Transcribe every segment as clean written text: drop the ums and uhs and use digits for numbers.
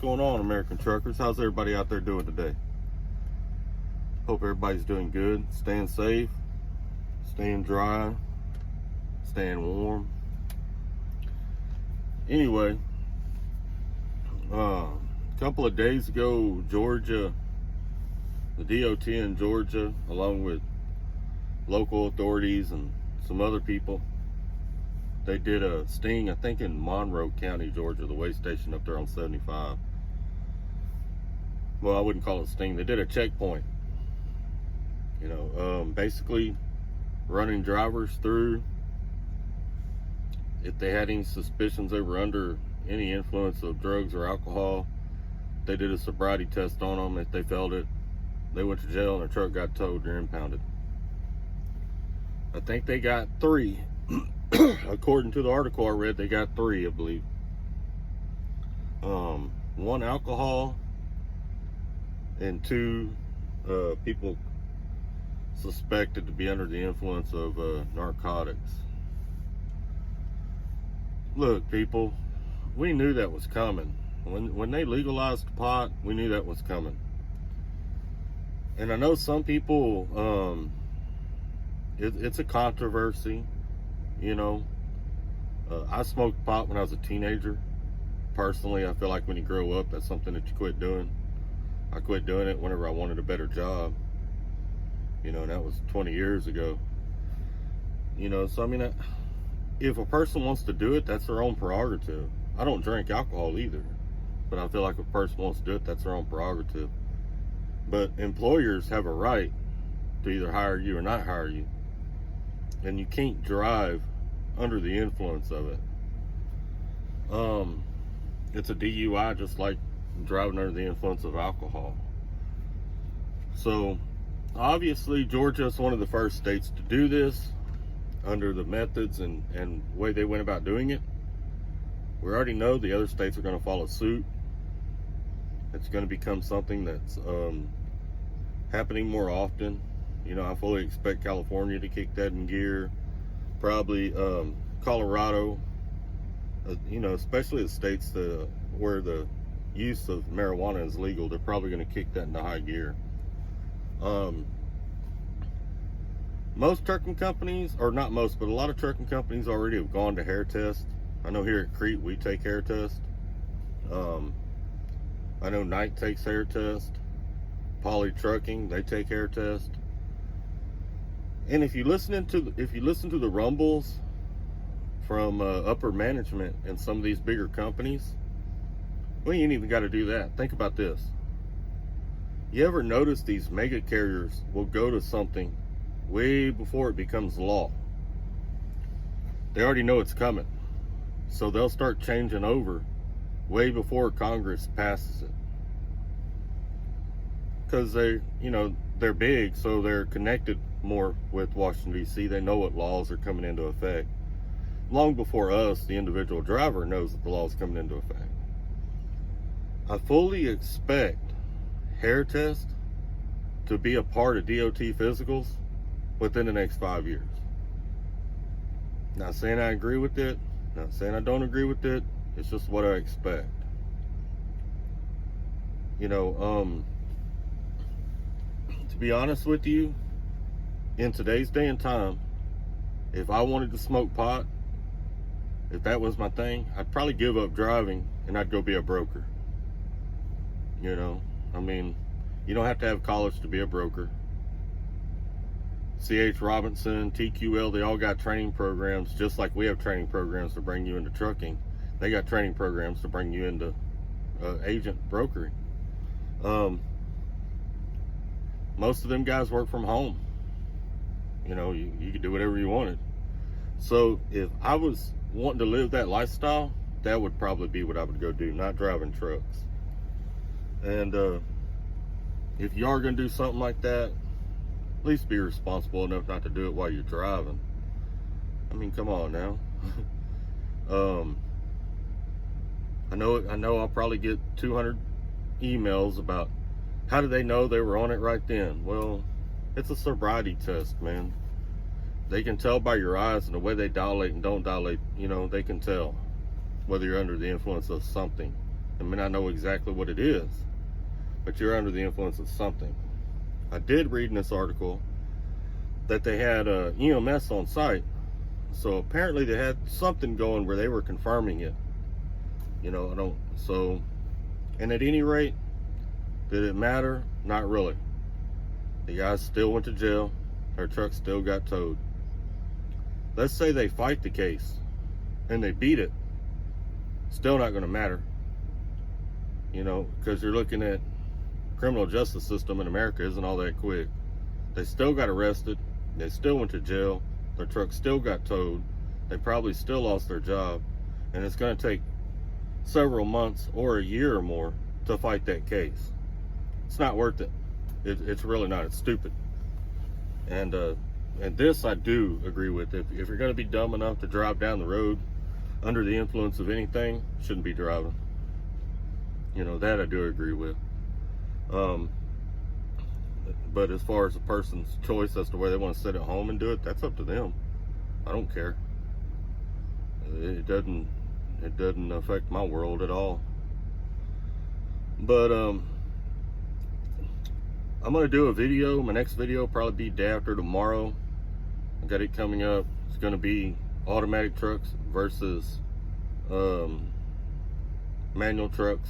going on, American truckers? How's everybody out there doing today? Hope everybody's doing good, staying safe, staying dry, staying warm. Anyway, a couple of days ago, Georgia, the DOT in Georgia, along with local authorities and some other people, they did a sting, I think in Monroe County, Georgia, the way station up there on 75. Well, I wouldn't call it a sting. They did a checkpoint. Basically running drivers through. If they had any suspicions they were under any influence of drugs or alcohol, they did a sobriety test on them. If they failed it, they went to jail and their truck got towed or impounded. I think they got 3. According to the article I read, they got 3, I believe. 1 alcohol and 2 people suspected to be under the influence of narcotics. Look, people, we knew that was coming. When they legalized pot, we knew that was coming. And I know some people, it's a controversy. I smoked pot when I was a teenager. Personally, I feel like when you grow up, that's something that you quit doing. I quit doing it whenever I wanted a better job. And that was 20 years ago. So I mean, if a person wants to do it, that's their own prerogative. I don't drink alcohol either, but I feel like if a person wants to do it, that's their own prerogative. But employers have a right to either hire you or not hire you. And you can't drive under the influence of it. It's a DUI, just like driving under the influence of alcohol. So obviously Georgia is one of the first states to do this under the methods and way they went about doing it. We already know the other states are going to follow suit. It's going to become something that's happening more often. I fully expect California to kick that in gear. Probably Colorado, especially the states where the use of marijuana is legal, they're probably going to kick that into high gear. Most trucking companies, or not most, but a lot of trucking companies already have gone to hair test. I know here at Crete, we take hair test. I know Knight takes hair test. Poly Trucking, they take hair test. And if you listen to the rumbles from upper management in some of these bigger companies, well, you ain't even got to do that. Think about this. You ever notice these mega carriers will go to something way before it becomes law? They already know it's coming, so they'll start changing over way before Congress passes it, because they're big, so they're connected more with Washington, D.C. They know what laws are coming into effect long before us, the individual driver, knows that the law is coming into effect. I fully expect hair test to be a part of DOT physicals within the next 5 years. Not saying I agree with it, not saying I don't agree with it, it's just what I expect. To be honest with you, in today's day and time, if I wanted to smoke pot, if that was my thing, I'd probably give up driving and I'd go be a broker. I mean, you don't have to have college to be a broker. C.H. Robinson, TQL, they all got training programs, just like we have training programs to bring you into trucking. They got training programs to bring you into agent brokering. Most of them guys work from home. You could do whatever you wanted. So if I was wanting to live that lifestyle, that would probably be what I would go do, not driving trucks. And if you are going to do something like that, at least be responsible enough not to do it while you're driving. I mean, come on now. I know I'll probably get 200 emails about how did they know they were on it right then. Well, it's a sobriety test, man. They can tell by your eyes and the way they dilate and don't dilate. They can tell whether you're under the influence of something. I mean, I know exactly what it is, but you're under the influence of something. I did read in this article that they had EMS on site, so apparently they had something going where they were confirming it. You know, and at any rate, did it matter? Not really. The guys still went to jail. Their truck still got towed. Let's say they fight the case and they beat it. Still not going to matter. You know, because you're looking at criminal justice system in America isn't all that quick. They still got arrested. They still went to jail. Their truck still got towed. They probably still lost their job. And it's going to take several months or a year or more to fight that case. It's not worth it. It's really not. It's stupid. And this I do agree with. If you're going to be dumb enough to drive down the road under the influence of anything, shouldn't be driving. You know, that I do agree with. But as far as a person's choice as to whether they want to sit at home and do it, that's up to them. I don't care. It doesn't affect my world at all. But I'm gonna do a video. My next video will probably be day after tomorrow. I got it coming up. It's gonna be automatic trucks versus manual trucks.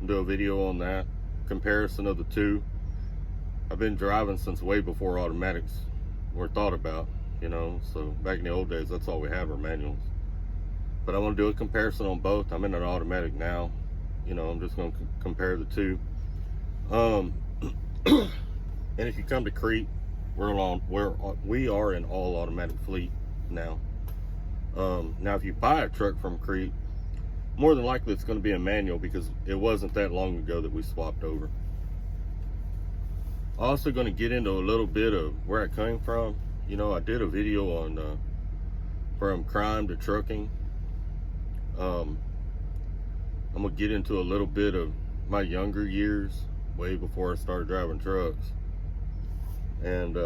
I'll do a video on that, comparison of the two. I've been driving since way before automatics were thought about, you know, so back in the old days, that's all we had were manuals. But I want to do a comparison on both. I'm in an automatic now. You know, I'm just going to compare the two. And if you come to Crete, we are an all automatic fleet now. Now, if you buy a truck from Crete, more than likely it's going to be a manual because it wasn't that long ago that we swapped over. Also going to get into a little bit of where I came from. You know, I did a video on from crime to trucking. I'm gonna get into a little bit of my younger years, way before I started driving trucks. And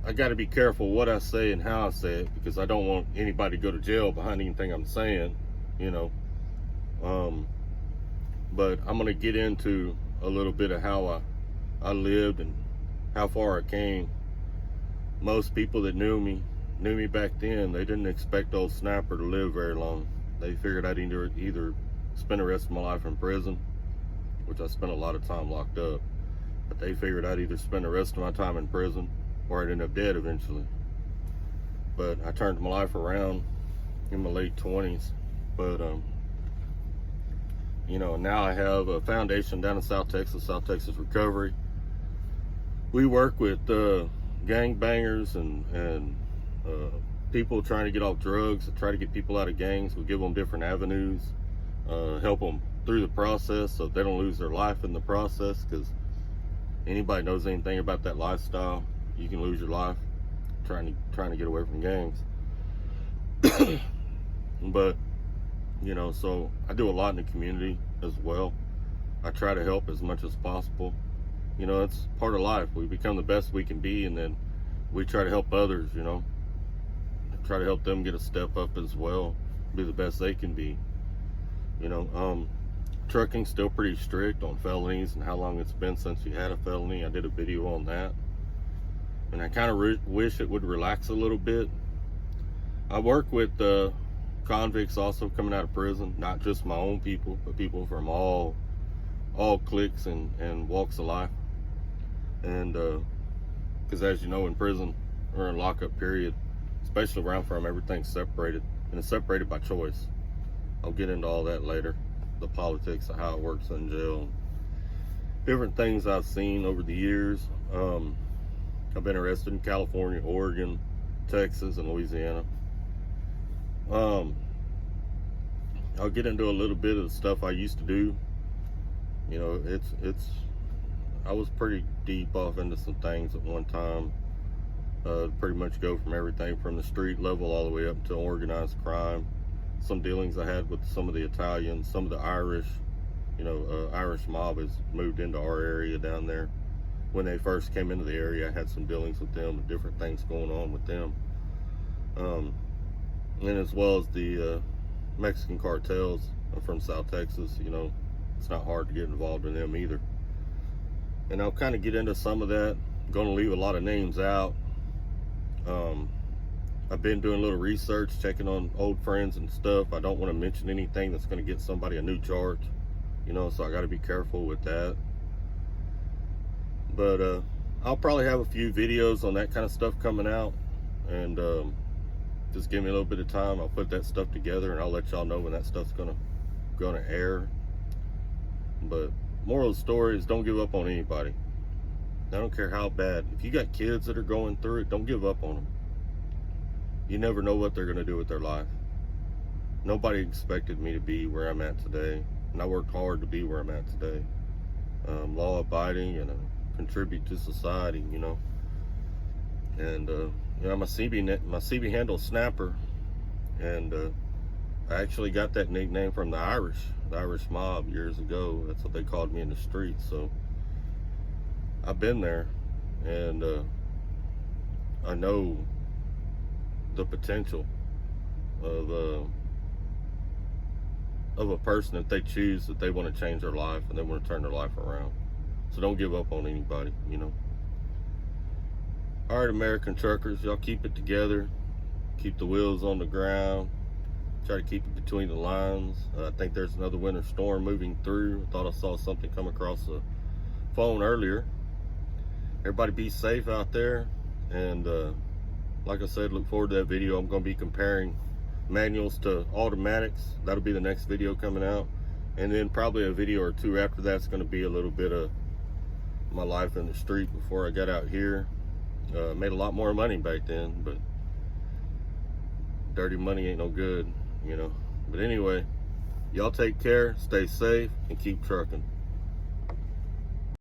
I got to be careful what I say and how I say it, because I don't want anybody to go to jail behind anything I'm saying, you know. But I'm gonna get into a little bit of how I lived and how far I came. Most people that knew me back then, they didn't expect old Snapper to live very long. They figured I'd either spend the rest of my life in prison, which I spent a lot of time locked up, but they figured I'd either spend the rest of my time in prison or I'd end up dead eventually. But I turned my life around in my late 20s. But you know, now I have a foundation down in South Texas Recovery. We work with gangbangers and people trying to get off drugs, try to get people out of gangs. We give them different avenues, help them through the process so they don't lose their life in the process, because anybody knows anything about that lifestyle, you can lose your life trying to get away from gangs. But you know, so I do a lot in the community as well. I try to help as much as possible. You know, it's part of life. We become the best we can be, and then we try to help others, you know. Try to help them get a step up as well, be the best they can be. You know, trucking's still pretty strict on felonies and how long it's been since you had a felony. I did a video on that. And I kind of wish it would relax a little bit. I work with convicts also coming out of prison, not just my own people, but people from all cliques and walks of life. And because as you know, in prison or in lockup period, especially where I'm from, everything's separated, and it's separated by choice. I'll get into all that later, the politics of how it works in jail, different things I've seen over the years. I've been arrested in California, Oregon, Texas, and Louisiana. I'll get into a little bit of the stuff I used to do. You know, I was pretty deep off into some things at one time. Pretty much go from everything from the street level all the way up to organized crime. Some dealings I had with some of the Italians, some of the Irish, you know, Irish mob has moved into our area down there. When they first came into the area, I had some dealings with them and different things going on with them. and as well as the Mexican cartels from South Texas. You know, it's not hard to get involved in them either. And I'll kind of get into some of that. I'm going to leave a lot of names out. I've been doing a little research, checking on old friends and stuff. I don't want to mention anything that's going to get somebody a new charge, you know, so I got to be careful with that. But I'll probably have a few videos on that kind of stuff coming out, and just give me a little bit of time. I'll put that stuff together, and I'll let y'all know when that stuff's gonna air. But moral of the story is, don't give up on anybody. I don't care how bad. If you got kids that are going through it, don't give up on them. You never know what they're going to do with their life. Nobody expected me to be where I'm at today, and I worked hard to be where I'm at today. Law abiding and contribute to society, you know. And you know, my CB handle is Snapper, and I actually got that nickname from the Irish mob years ago. That's what they called me in the streets. So I've been there, and I know the potential of a person that they choose, that they want to change their life and they want to turn their life around. So don't give up on anybody, you know. All right, American truckers, y'all keep it together. Keep the wheels on the ground. Try to keep it between the lines. I think there's another winter storm moving through. I thought I saw something come across the phone earlier. Everybody be safe out there, and like I said, look forward to that video. I'm going to be comparing manuals to automatics. That'll be the next video coming out, and then probably a video or two after that's going to be a little bit of my life in the street before I got out here. Made a lot more money back then, but dirty money ain't no good, you know. But anyway, y'all take care, stay safe, and keep trucking.